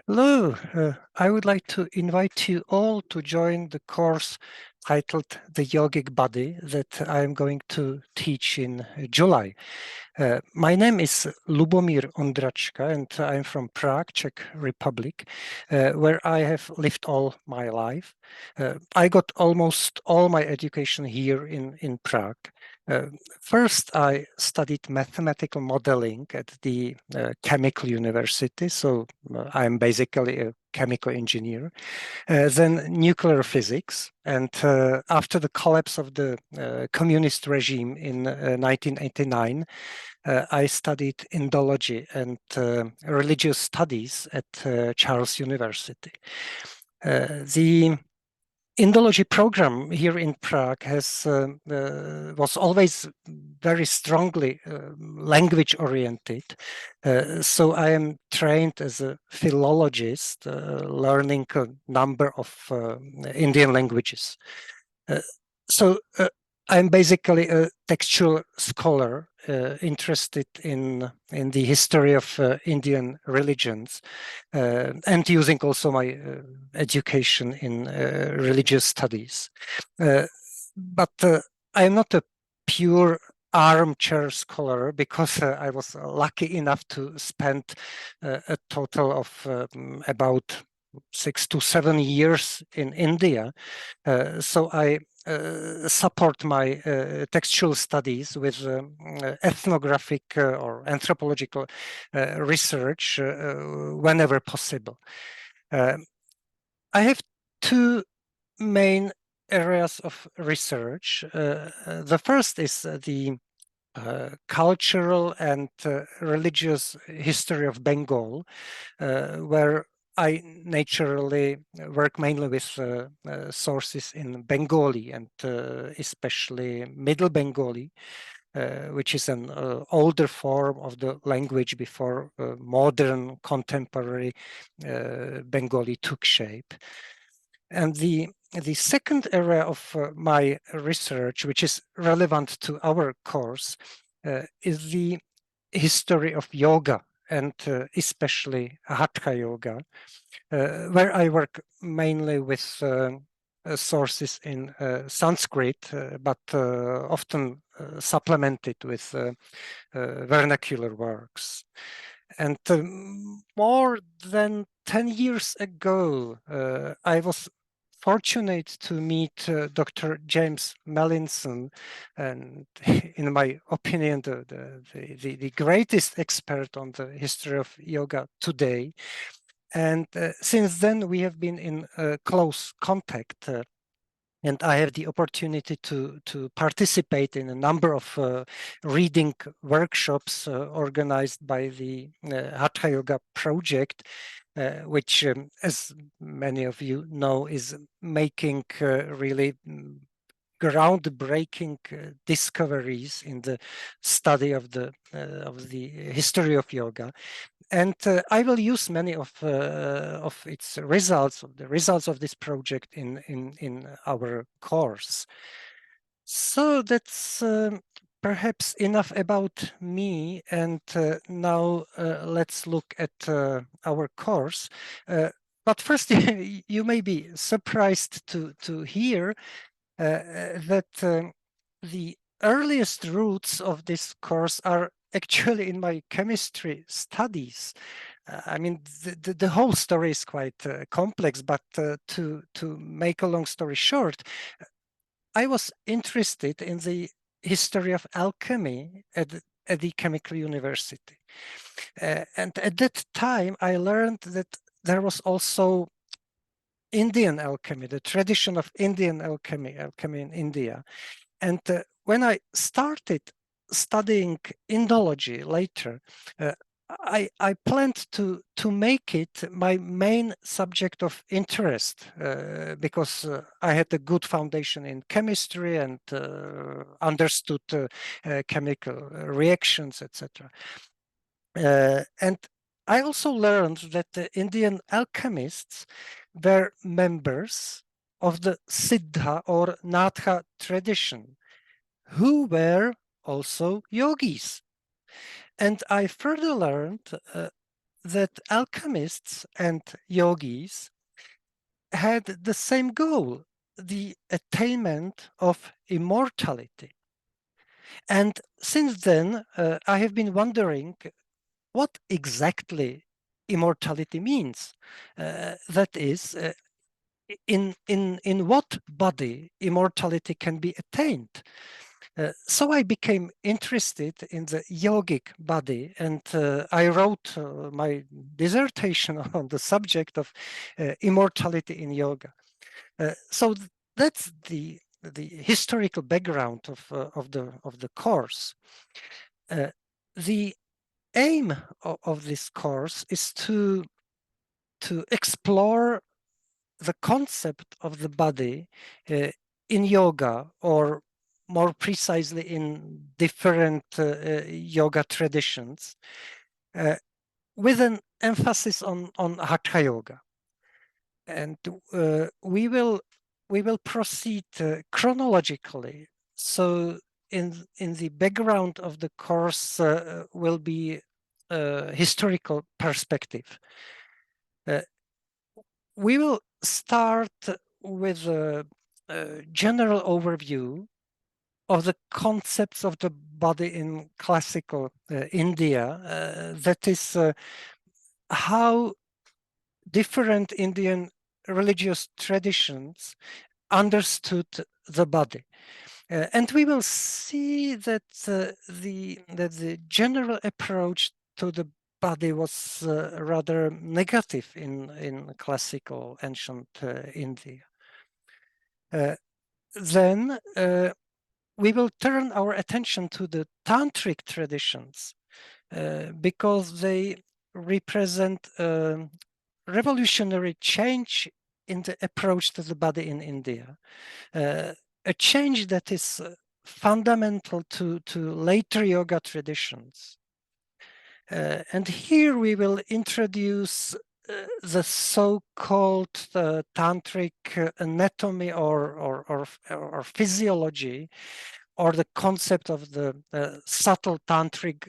Hello, I would like to invite you all to join the course titled The Yogic Body that I am going to teach in July. My name is Lubomír Ondračka and I'm from Prague, Czech Republic, where I have lived all my life. I got almost all my education here in Prague. Uh, First, I studied mathematical modeling at the chemical university, so I'm basically a chemical engineer. Then nuclear physics, and after the collapse of the communist regime in 1989, I studied Indology and religious studies at Charles University. The Indology program here in Prague was always very strongly language oriented. So I am trained as a philologist, learning a number of Indian languages. Uh, so I'm basically a textual scholar interested in the history of Indian religions and using also my education in religious studies. But I am not a pure armchair scholar because I was lucky enough to spend a total of about 6 to 7 years in India. So I support my textual studies with ethnographic or anthropological research whenever possible. I have two main areas of research. The first is the cultural and religious history of Bengal, where I naturally work mainly with sources in Bengali and especially Middle Bengali, which is an older form of the language before modern contemporary Bengali took shape. And the second area of my research, which is relevant to our course, is the history of yoga and especially Hatha yoga, where I work mainly with sources in Sanskrit, but often supplemented with vernacular works. And more than 10 years ago, I was fortunate to meet Dr. James Mallinson, and in my opinion, the greatest expert on the history of yoga today. And since then, we have been in close contact. And I have the opportunity to participate in a number of reading workshops organized by the Hatha Yoga project, which, as many of you know, is making really groundbreaking discoveries in the study of the history of yoga. And I will use many of its results, of the results of this project in our course. So that's perhaps enough about me. And now let's look at our course. But first, you may be surprised to hear that the earliest roots of this course are actually in my chemistry studies. I mean, the whole story is quite complex, but to make a long story short, I was interested in the history of alchemy at the chemical university. And at that time, I learned that there was also Indian alchemy, the tradition of Indian alchemy in India. And when I started studying Indology later, I planned to make it my main subject of interest because I had a good foundation in chemistry and understood chemical reactions, etc. And I also learned that the Indian alchemists were members of the Siddha or Natha tradition, who were also yogis. And I further learned that alchemists and yogis had the same goal, the attainment of immortality. And since then, I have been wondering what exactly immortality means. That is, in what body immortality can be attained. So I became interested in the yogic body, and I wrote my dissertation on the subject of immortality in yoga. So that's the historical background of the course. The aim of this course is to explore the concept of the body in yoga, or more precisely in different yoga traditions, with an emphasis on hatha yoga. And we will proceed chronologically. So in the background of the course will be a historical perspective. We will start with a general overview of the concepts of the body in classical India. That is how different Indian religious traditions understood the body. And we will see that the general approach to the body was rather negative in classical ancient India. Then we will turn our attention to the tantric traditions because they represent a revolutionary change in the approach to the body in India. A change that is fundamental to later yoga traditions. And here we will introduce the so-called tantric anatomy or physiology, or the concept of the subtle tantric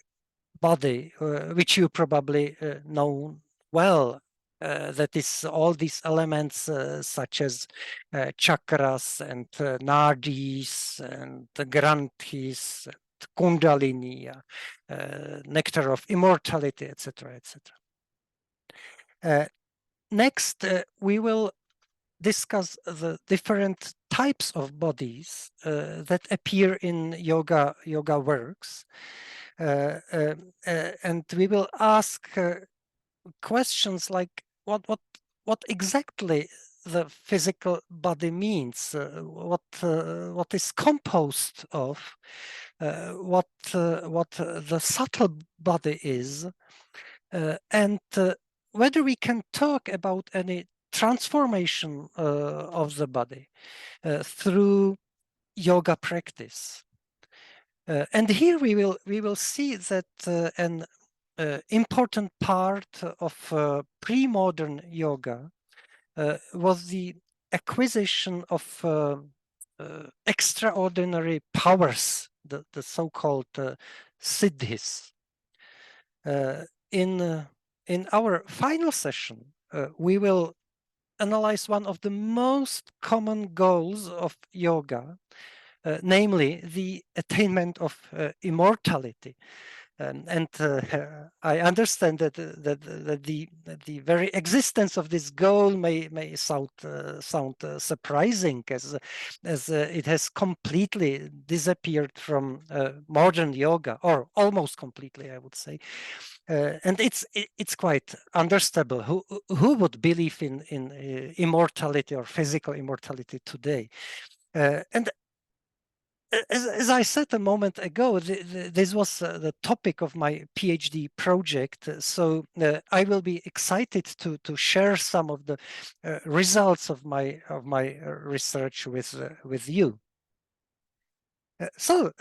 body, which you probably know well. That is all these elements such as chakras and nadis and the granthis, and kundalini, nectar of immortality, etc., etc. Next, we will discuss the different types of bodies that appear in yoga works, and we will ask questions like what exactly the physical body means, what is composed of, what the subtle body is, and whether we can talk about any transformation of the body through yoga practice. And here we will see that an important part of pre-modern yoga was the acquisition of extraordinary powers, the so-called siddhis. In our final session, we will analyze one of the most common goals of yoga, namely the attainment of immortality. And I understand that the very existence of this goal may sound surprising, as it has completely disappeared from modern yoga, or almost completely, I would say. And it's quite understandable. Who would believe in immortality or physical immortality today? And as I said a moment ago, this was the topic of my PhD project. So I will be excited to share some of the results of my research with you. So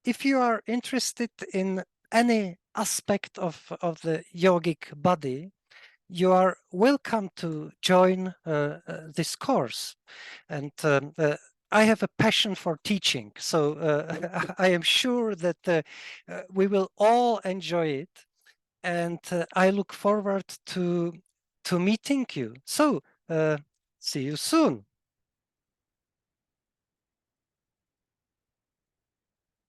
if you are interested in any aspect of the yogic body, you are welcome to join this course. And I have a passion for teaching, so I am sure that we will all enjoy it. and I look forward to meeting you. So see you soon.